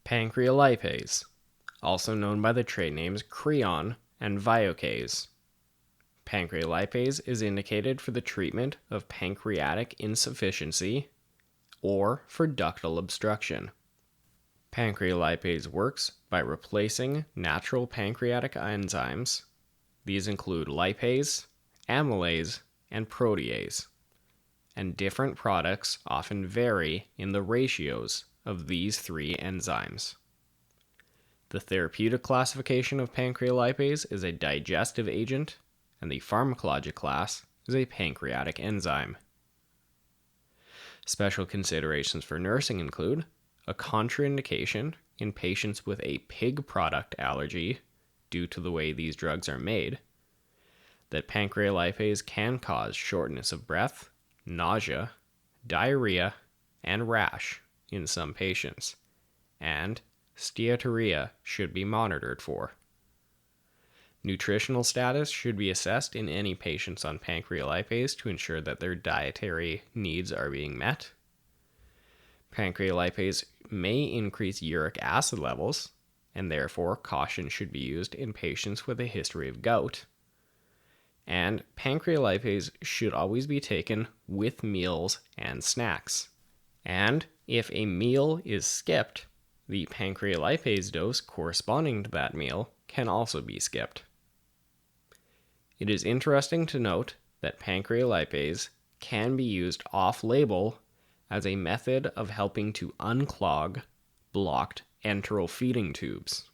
Pancrelipase, also known by the trade names Creon and Viocase. Pancrelipase is indicated for the treatment of pancreatic insufficiency or for ductal obstruction. Pancrelipase works by replacing natural pancreatic enzymes. These include lipase, amylase, and protease, and different products often vary in the ratios of these three enzymes. The therapeutic classification of pancrelipase is a digestive agent, and the pharmacologic class is a pancreatic enzyme. Special considerations for nursing include a contraindication in patients with a pig product allergy due to the way these drugs are made, that pancrelipase can cause shortness of breath, nausea, diarrhea, and rash in some patients, and steatorrhea should be monitored for. Nutritional status should be assessed in any patients on pancrelipase to ensure that their dietary needs are being met. Pancrelipase may increase uric acid levels, and therefore caution should be used in patients with a history of gout. And pancrelipase should always be taken with meals and snacks. And if a meal is skipped, the pancrelipase dose corresponding to that meal can also be skipped. It is interesting to note that pancrelipase can be used off-label as a method of helping to unclog blocked enteral feeding tubes.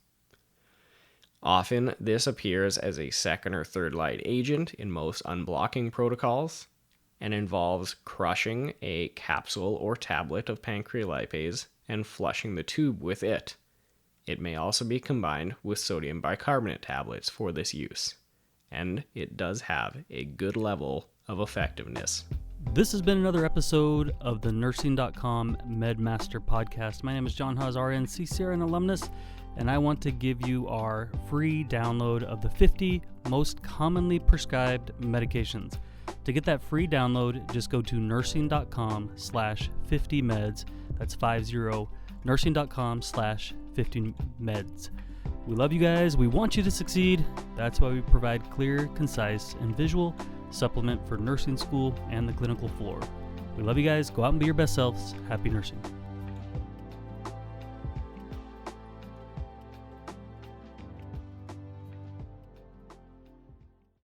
Often, this appears as a second or third line agent in most unblocking protocols and involves crushing a capsule or tablet of pancrelipase and flushing the tube with it. It may also be combined with sodium bicarbonate tablets for this use, and it does have a good level of effectiveness. This has been another episode of the Nursing.com MedMaster Podcast. My name is John Haas, RN, CCRN alumnus, and I want to give you our free download of the 50 most commonly prescribed medications. To get that free download, just go to nursing.com/50meds. That's 50, nursing.com/50meds. We love you guys. We want you to succeed. That's why we provide clear, concise, and visual supplement for nursing school and the clinical floor. We love you guys. Go out and be your best selves. Happy nursing.